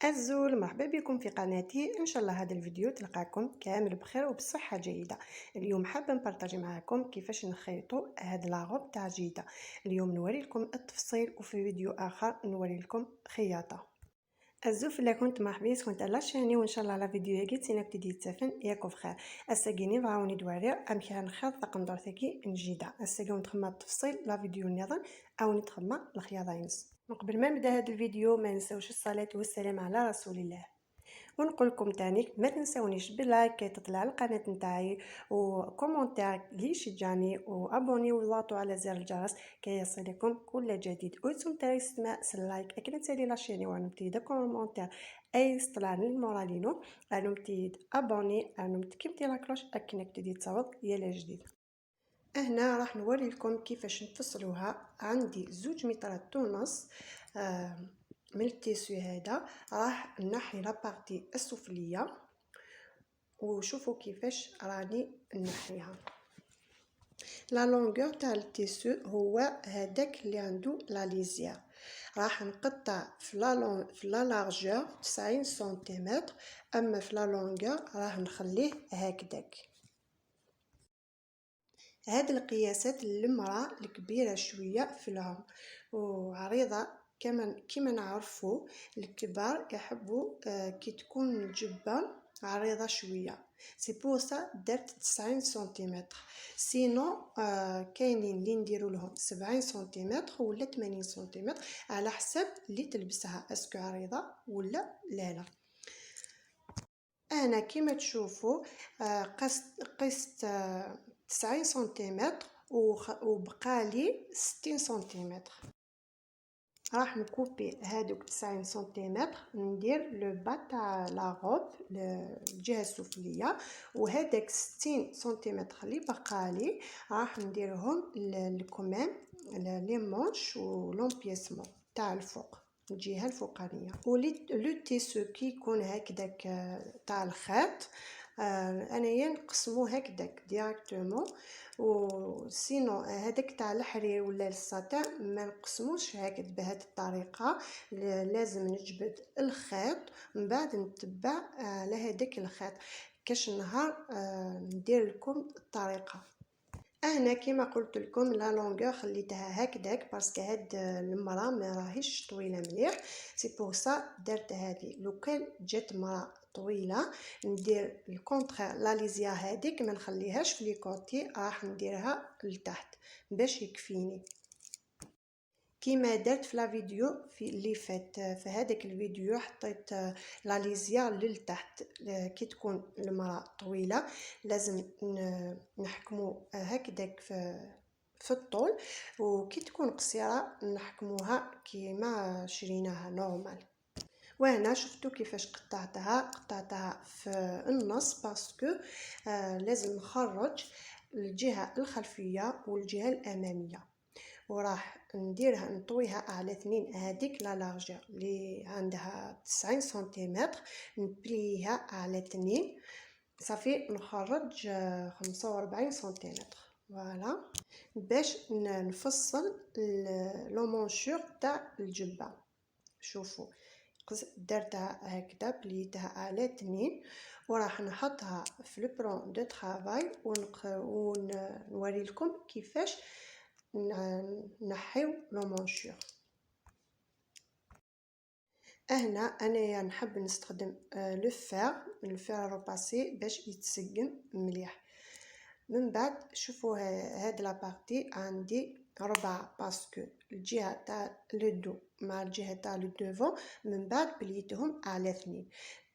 الزول مرحبا بكم في قناتي. ان شاء الله هذا الفيديو تلقاكم كامل بخير وبصحه جيده. اليوم حابه نبارطاجي معكم كيفاش نخيطوا هاد لاغوب تاع جيده. اليوم نوري لكم التفصيل وفي فيديو اخر نوري لكم خياطه. الزوف اللي كنت محبيس كنت على شاني وان شاء الله على فيديو يجي تينك تدي تسافن ياكو بخير. الساقيني بعاوني دواري ام كان نخيط طقم دورتكي نجيده الساقي ونتخمى التفصيل لا فيديو النظام او نتخمى الخياطه ينس. قبل ما نبدا هذا الفيديو ما نساوش الصلاه والسلام على رسول الله. ونقول لكم تاني ما تنسونيش باللايك كي تطلع القناه نتاعي وكومونتير لي يشجعني وابوني وضغطوا على زر الجرس كي يصلكم كل جديد. وانتم تاي سماء اللايك اكن تسالي لاشيني ونمتيد كومونتير اي طلع المورالينو انمتيد ابوني انمت كيمتي لاكلوش اكنك تدي تصوت يلا جديد. هنا راح نوري لكم كيفاش نفصلوها. عندي 2 مترات ونص من التيسو هذا. راح نحي لابارتي السفليه وشوفوا كيفاش راني نحيها. لا لونغور تاع التيسو هو هذاك اللي عنده لا ليزيا. راح نقطع في لا لارجور 90 سنتيمتر، اما في لا لونغور راح نخليه هكذاك. هاد القياسات للمرأة الكبيرة شوية في العمر وعريضة كما نعرفوا الكبار يحبوا كي تكون الجبة عريضة شوية. سي بوسا درت 90 سنتيمتر. سينو كاينين اللي نديروا لهم 70 سنتيمتر ولا 80 سنتيمتر على حسب اللي تلبسها اسكو عريضة ولا لا. انا كما تشوفوا قست 90 سنتيمتر وبقالي 60 سنتيمتر. راح نكوبي هادوك 90 سنتيمتر ندير لو با تاع لا روب الجهه السفليه، وهذاك 60 سنتيمتر اللي بقالي راح نديرهم الكمام لي مونش ولومبيسمون تاع الفوق الجهه الفوقانيه. لو تيسو كي يكون هكذاك تاع الخيط انايا نقسمو هكذاك ديريكتومون. وسينو هذاك تاع الحرير ولا الساتان ما نقسموش هكذا بهذه الطريقه. لازم نجبد الخيط من بعد نتبع على هذاك الخيط. كاش نهار ندير لكم الطريقه. انا كما قلت لكم لا لونغور خليتها هكذاك باسكو هاد المراه ما راهيش طويله مليح. سي بور سا درت هذه. لو كان جات مراه طويله ندير الكونترير لا ليزيا هذيك ما نخليهاش في لي كوتي، راح نديرها لتحت باش يكفيني كيما درت في لا فيديو في اللي فات. في هذاك الفيديو حطيت لا ليزيا للتحت. كي تكون المراه طويله لازم نحكمو هكذاك في الطول، وكي تكون قصيره نحكموها كيما شريناها نورمال. وهنا شفتوا كيفاش قطعتها في النص باسكو لازم نخرج الجهه الخلفيه والجهه الاماميه. وراح نديرها نطويها على 2 هذيك لا لارجور اللي عندها 90 سنتيمتر نبليها على 2 صافي نخرج 45 سنتيمتر. فوالا باش نفصل لو مونشور تاع الجبه. شوفوا درتها هكذا بليتها على 2 وراح نحطها في البرون دو طرافاي ونوري لكم كيفاش نحيو لو مونشور. هنا انايا نحب نستخدم لو فير روباسي باش يتسقم مليح. من بعد شوفوا هاد لابارتي عندي 4 باسكو الجهه تاع لو دو مع الجهه تاع لو دوفون من بعد بليتهم على 2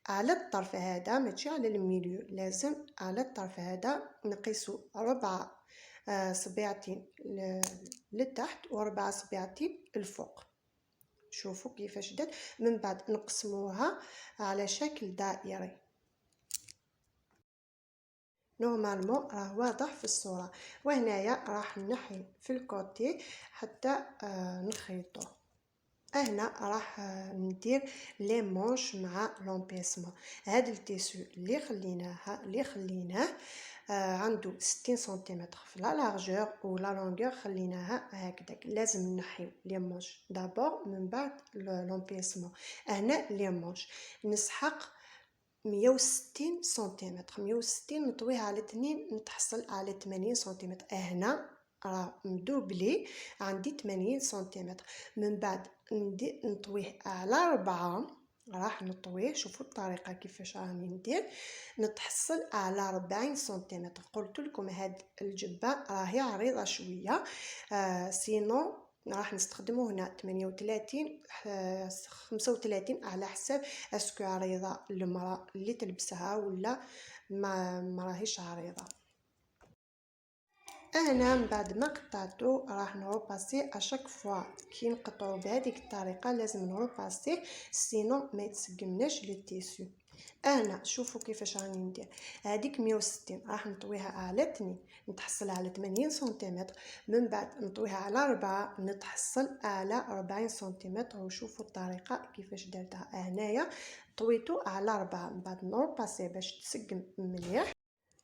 على الطرف هذا ماشي على الميليو. لازم على الطرف هذا نقيسو 4 صبيعتين لتحت و4 صبيعتين الفوق. شوفوا كيفاش درت. من بعد نقسموها على شكل دائري. نورمالمون راه واضح في الصوره. وهنايا راح نحي في الكوتي حتى نخيطوه. هنا راح ندير لي مونش مع لومبيسمون. هذا التيسو اللي خليناه عنده 60 سنتيمتر في لا لارجور، و لا لونغور خليناها هكذاك. لازم نحيو لي مونش دابور من بعد لومبيسمون. هنا لي مونش نسحق 160 سنتيمتر، 160 نطويها على 2 نتحصل على 80 سنتيمتر. هنا راه مدوبلي عندي 80 سنتيمتر. من بعد نطويه على 4، راح نطويه. شوفوا الطريقه كيفاش راني ندير. نتحصل على 40 سنتيمتر. قلت لكم هاد الجبه راهي عريضه شويه، سينو راح نستخدمو هنا 38 35 على حساب اسكو عريضه المراه اللي تلبسها ولا ما راهيش عريضه. انا من بعد ما قطعته راح نروباسي اشاك فوا كي نقطعو بهذيك الطريقه. لازم نروباسي سينو ما يتسقمناش لو تيسو. انا شوفوا كيفاش راني ندير. هذيك 160 راح نطويها على 2 نتحصل على 80 سنتيمتر. من بعد نطويها على 4 نتحصل على 40 سنتيمتر. وشوفوا الطريقه كيفاش درتها. هنايا طويتو على 4. من بعد نروباسي باش تسقم مليح.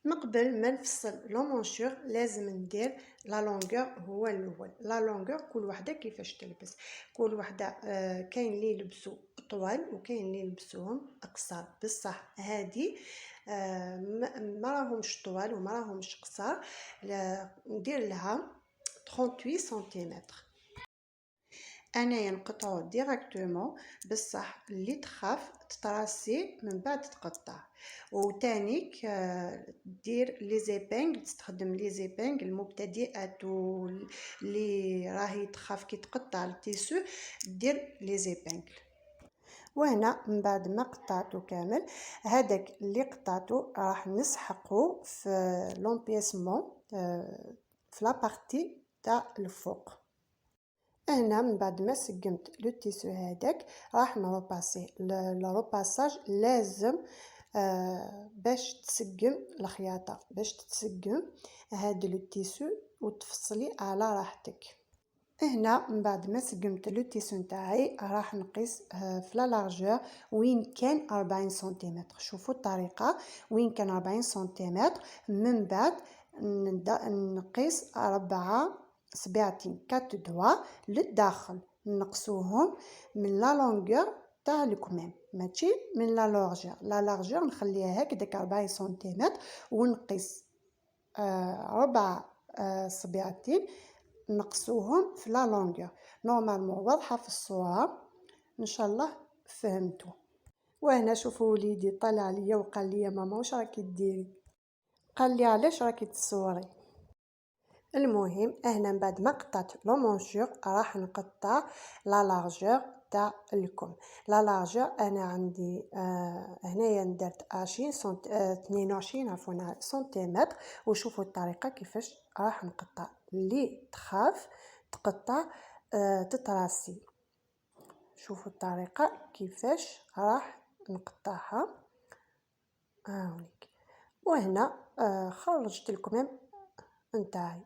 من قبل ما نفصل لو مونشور لازم ندير لا لونغور. هو الاول لا لونغور كل وحده كيفاش تلبس. كل وحده كاين اللي يلبسوا طوال وكاين اللي يلبسوهم قصار. بصح هادي ما راهمش طوال وما راهمش قصار. ندير لها 38 سنتيمتر. انايا نقطعو ديريكتومون. بصح اللي تخاف تطراسي من بعد تقطع. وتانيك دير لي زيبينغ. تستخدم لي زيبينغ المبتدئات اللي راهي تخاف كي تقطع التيسو دير لي زيبينغ. وهنا من بعد ما قطعته كامل هذاك اللي قطعته راح نسحقه في لومبيسمون في لا بارتي تاع الفوق. هنا من بعد ما سقمت لو تيسو هذاك راح نروباسي. لو روباساج لازم باش تسقم الخياطه، باش تسقم هذا لو تيسو وتفصلي على راحتك. هنا من بعد ما سقمت لو تيسو نتاعي راح نقيس في لا لارجور وين كان 40 سنتيمتر. شوفوا الطريقه وين كان 40 سنتيمتر. من بعد نقيس 4 صباعتين 4 دوا للداخل نقصوهم من لا لونغور تاع الكمام ماشي من لا لارجور. لا لارجور نخليها هكذاك 40 سنتيمتر ونقيس 4 صباعتين نقصوهم في لا لونغور. نورمالمون واضحه في الصوره ان شاء الله فهمتوا. وهنا شوفوا وليدي طلع ليا وقال لي ماما واش راكي ديري؟ قال لي علاش راكي تصوري؟ المهم هنا من بعد ما قطعت لو مونشور راح نقطع لا لارجور تاع الكم. لا لارجور انا عندي هنايا درت 20 22 عفوا سنتيمتر. وشوفوا الطريقه كيفاش راح نقطع. اللي تخاف تقطع تتراسي. شوفوا الطريقه كيفاش راح نقطعها هاوليك. وهنا خرجت الكمام نتاعي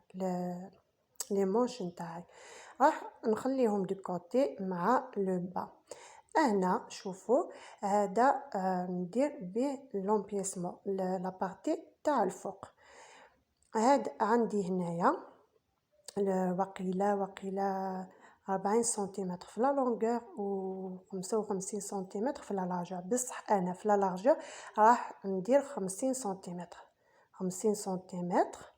لي مونش نتاعي راح نخليهم دو كوتي مع لو با. هنا شوفوا هذا ندير به لومبيسمون لا بارتي تاع الفوق. هاد عندي هنايا وقيله 40 سنتيمتر في لا لونغور و 55 سنتيمتر في لا لارجور. بصح انا في لا لارجور راح ندير 50 سنتيمتر. 50 سنتيمتر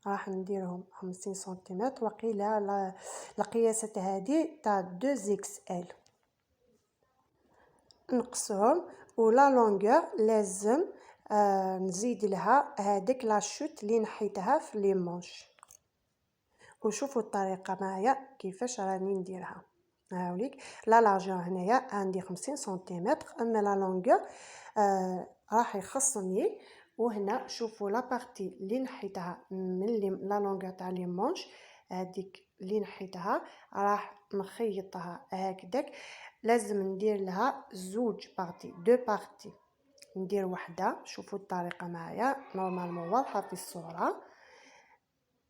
راح نديرهم 50 سنتيمتر. وقيله القياسات هذه تاع 2 اكس ال نقصهم. ولا لونغور لازم نزيد لها هذيك لاشوت اللي نحيتها في لي مونش. وشوفوا الطريقه معايا كيفاش راني نديرها. هاوليك لا لارجور هنايا عندي 50 سنتيمتر اما لا لونغور راح يخصني. وهنا شوفوا لا بارتي اللي نحيتها من لا لونغور تاع لي مونش هذيك اللي نحيتها راح نخيطها هكذاك. لازم ندير لها زوج بارتي 2 بارتي. ندير وحده. شوفوا الطريقه معايا نورمالمون واضحه في الصوره.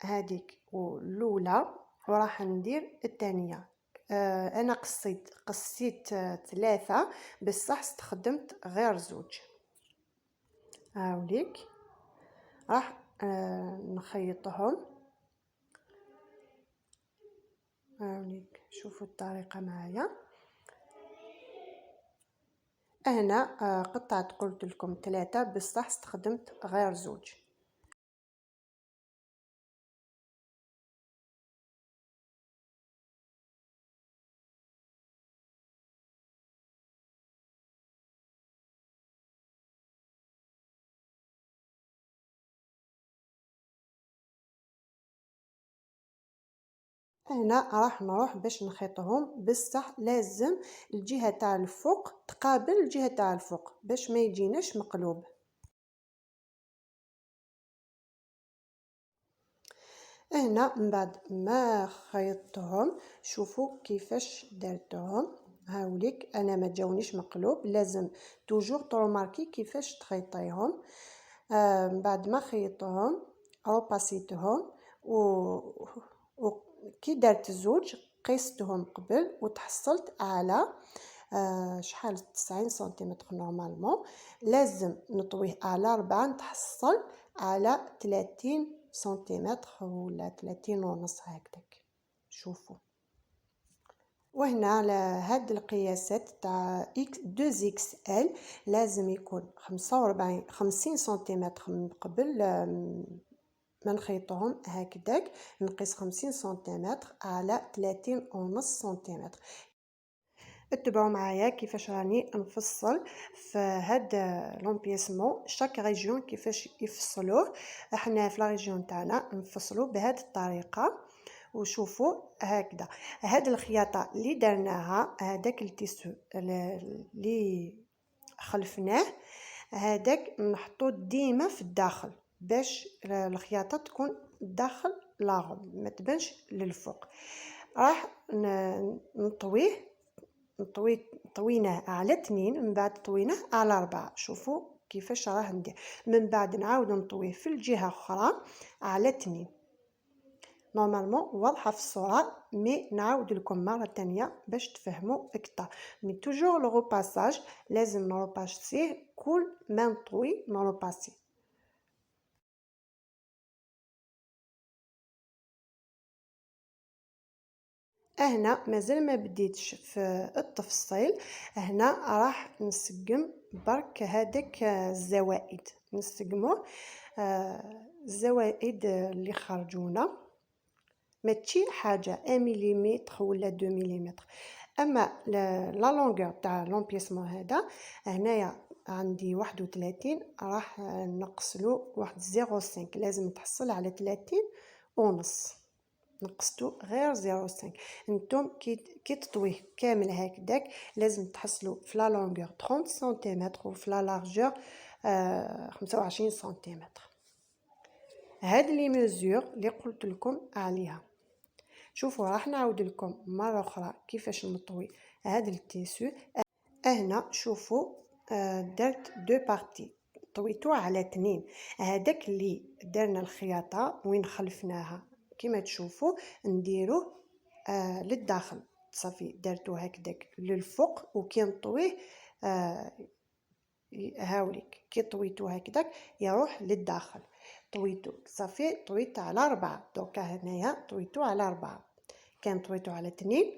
هذيك الاولى وراح ندير الثانيه. انا قصيت 3 بصح استخدمت غير زوج. هاوليك راح نخيطهم. هاوليك شوفوا الطريقة معايا. هنا قطعت قلت لكم 3 بصح استخدمت غير زوج. هنا راح نروح باش نخيطهم، بصح لازم الجهة تاع الفوق تقابل الجهة تاع الفوق باش ما يجيناش مقلوب. هنا من بعد ما خيطتهم شوفوا كيفاش درتهم. هاوليك انا ما جاونيش مقلوب، لازم توجور تروماركي كيفاش تخيطيهم. من بعد ما خيطتهم روباسيتهم و كي درت زوج قيستهم قبل وتحصلت على شحال 90 سنتيمتر نورمالمون. لازم نطويه على 4 نتحصل على 30 سنتيمتر ولا 30 ونص هكذاك. شوفوا وهنا على هاد القياسات تاع 2XL لازم يكون 50 سنتيمتر من قبل ما نخيطهم هكذاك. نقيس 50 سنتيمتر على 30 ونص سنتيمتر. اتبعوا معايا كيفاش راني نفصل في هاد لومبيسمون شاك ريجيون كيفاش يفصلوه. احنا في لا ريجيون تاعنا نفصلوا بهذه الطريقه. وشوفوا هكذا هاد الخياطه اللي درناها، هذاك التيسو اللي خلفناه هذاك نحطوه ديما في الداخل باش الخياطه تكون داخل لاغم ما تبانش للفوق. راح طويناه على 2 من بعد طويناه على 4. شوفوا كيفاش راه ندير. من بعد نعاود نطويه في الجهه اخرى على 2. نورمالمون واضحه في الصوره، مي نعاود لكم مره ثانيه باش تفهموا اكثر. مي توجور لو روباساج لازم نروباسيه كل ما نطوي نروباسي. هنا مازال ما بديتش في التفصيل. هنا راح نسقم برك هذاك الزوائد نسقموه. الزوائد اللي خرجونا ماشي حاجه 1 مليمتر ولا 2 مليمتر. اما لا لونغور تاع لومبيسمون هذا هنايا عندي 31 راح نقصلو واحد 0.5. لازم تحصل على 30 ونص. نقصتو غير 0.5. نتوما كي تطويه كامل هكذاك لازم تحصلوا في لا لونغور 30 سنتيمتر وفي لا لارجور 25 سنتيمتر. هاد لي ميزور اللي قلت لكم عليها. شوفوا راح نعاود لكم مره اخرى كيفاش نطوي هذا التيسو. هنا شوفوا درت 2 بارتي طويتو على 2. هذاك اللي درنا الخياطه وين خلفناها كما تشوفوا نديروه للداخل صافي. درتو هكذاك للفوق وكي نطويه هاوليك كي طويتو هكذاك يروح للداخل. طويتو صافي طويت على 4. دوكا هنايا طويتو على 4 كان طويتو على 2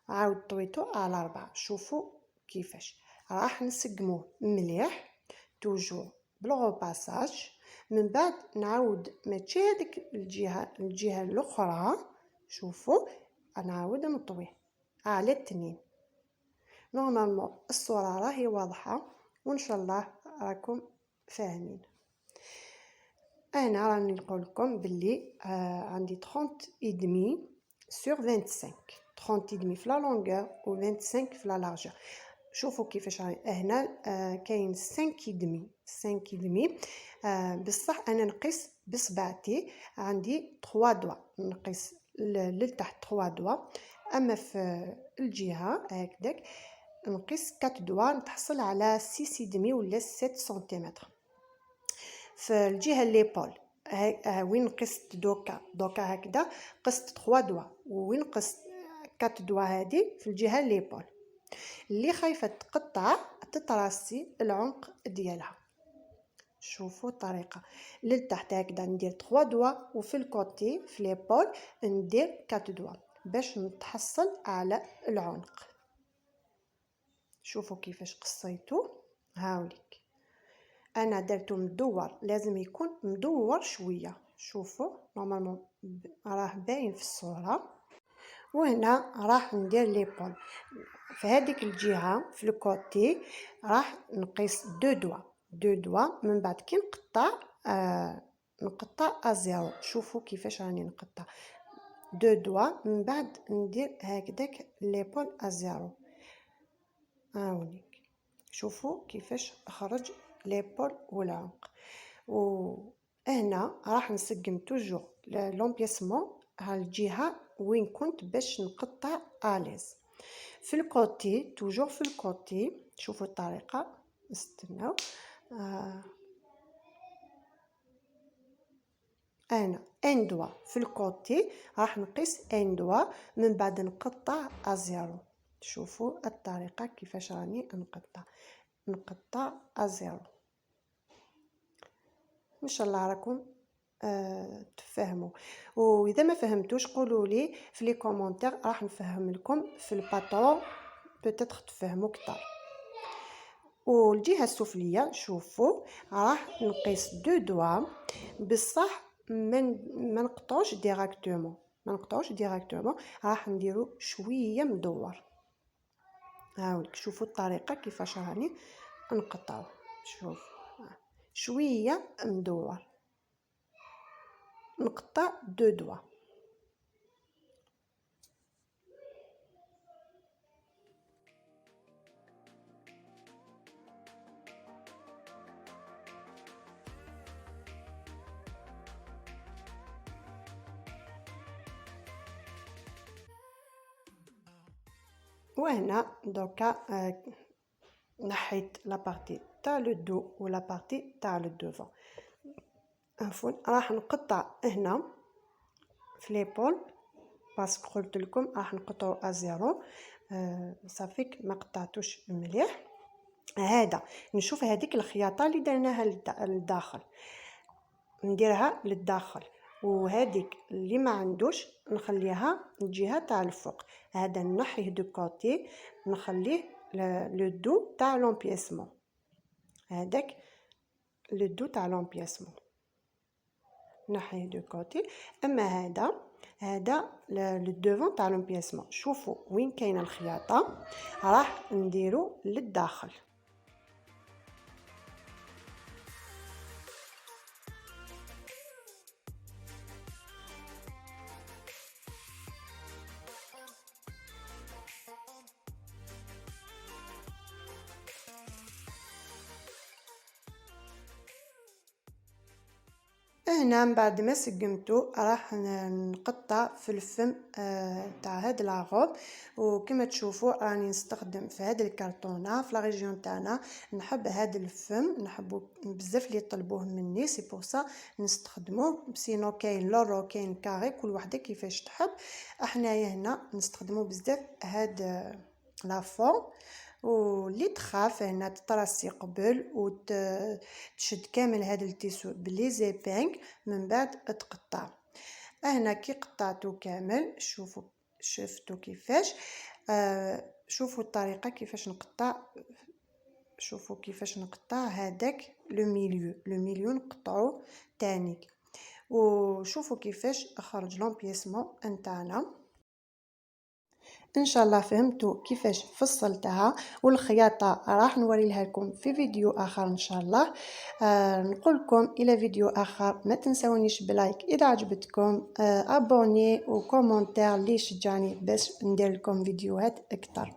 عاود طويتو على 4. شوفوا كيفاش راح نسقموه مليح توجور بلو باساج. من بعد نعاود ماشي هذيك الجهه الاخرى. شوفوا نعاود نطويه على 2. نورمالمون الصوره راهي واضحه وان شاء الله راكم فاهمين. انا راني نقول لكم باللي عندي 30 ادمي sur 25. 30 ادمي في لا لونغور و 25 في لا لارجور. شوفوا كيفاش هنا كاين 5 ادمي 5 ادمي. بصح انا نقيس بصبعتي عندي 3 دوا نقيس لتحت 3 دوا. اما في الجهه هكذاك نقيس 4 دوا نتحصل على 6 ادمي ولا 7 سنتيمتر. في الجهه ليبول وين قست دوكا هكذا قست 3 دوا وين قست 4 دوا هذه في الجهه ليبول. اللي خايفه تقطع تطراسي العنق ديالها. شوفوا الطريقه للتحت هكذا ندير 3 دوا، وفي الكوتي في ليبول ندير 4 دوا باش نتحصل على العنق. شوفوا كيفاش قصيتو، هاوليك انا درتو مدور، لازم يكون مدور شويه. شوفوا نورمالمون راه باين في الصوره. وهنا راح ندير ليبول في هذيك الجهه في الكوتي، راح نقيس 2 دوا من بعد كي نقطع ازيرو. شوفوا كيفاش راني نقطع 2 دوا من بعد ندير هكذاك ليبول ازيرو. هاوليك شوفوا كيفاش خرج ليبول والعنق. وهنا راح نسقم توجور لومبياسمون على الجهه وين كنت باش نقطع اليز. في الكوتي توجور في الكوتي شوفوا الطريقه، نستناو. انا ان دوا في الكوتي راح نقيس ان دوا من بعد نقطع ازيرو. شوفوا الطريقه كيفاش راني نقطع ازيرو. ان شاء الله راكم تفهموا، واذا ما فهمتوش قولوا لي في لي كومونتير راح نفهم لكم في الباترون بتاتر تفهموا اكثر. والجهه السفليه شوفوا راح نقيس 2 دوا بصح ما نقطعوش ديراكتومون، راح نديرو شويه مدور. هاوليك شوفوا الطريقه كيفاش راني نقطعو. شوف شويه مدور، نقطع 2 دوا. وهنا دوكا نحيت لا بارتي تاع لو دو ولا بارتي تاع لو دوفون. عفوا راح نقطع هنا في ليبول باسكو قلت لكم راح نقطعو ازيرو. صافيك ما قطعتوش مليح. هذا نشوف هذيك الخياطه اللي درناها للداخل نديرها للداخل، وهذيك اللي ما عندوش نخليها الجهه تاع الفوق. هذا نحيه دو كوتي نخليه لو دو تاع لومبياسمون، هذاك لو دو تاع لومبياسمون نحيه دو كوتي. اما هذا لو دوفون تاع لومبياسمون. شوفوا وين كاينه الخياطه راح نديرو للداخل. هنا من بعد ما سقمته راح نقطع في الفم تاع هاد لاغوب. وكما تشوفوا راني نستخدم في هاد الكرتونه في لا ريجيون تاعنا نحب هاد الفم، نحبو بزاف اللي يطلبوه مني، سي بور سا نستخدموه. سينو كاين لورو كاين كاري كل وحده كيفاش تحب. احنايا هنا نستخدمو بزاف هاد لا فورم، واللي تخاف هنا تطرسي قبل وتشد كامل هذا التيسو بلي زيبينغ من بعد تقطع. هنا كي قطعتو كامل شفتوا كيفاش. شوفوا الطريقه كيفاش نقطع. شوفوا كيفاش نقطع هذاك لو ميليو نقطعو تاني. وشوفوا كيفاش خرج لومبياسمون نتاعنا. ان شاء الله فهمتوا كيفاش فصلتها، والخياطه راح نوريلها لكم في فيديو اخر ان شاء الله. نقول لكم الى فيديو اخر. ما تنسونيش بلايك اذا عجبتكم، ابوني وكومنتير اللي يشجعني باش ندير لكم فيديوهات اكثر.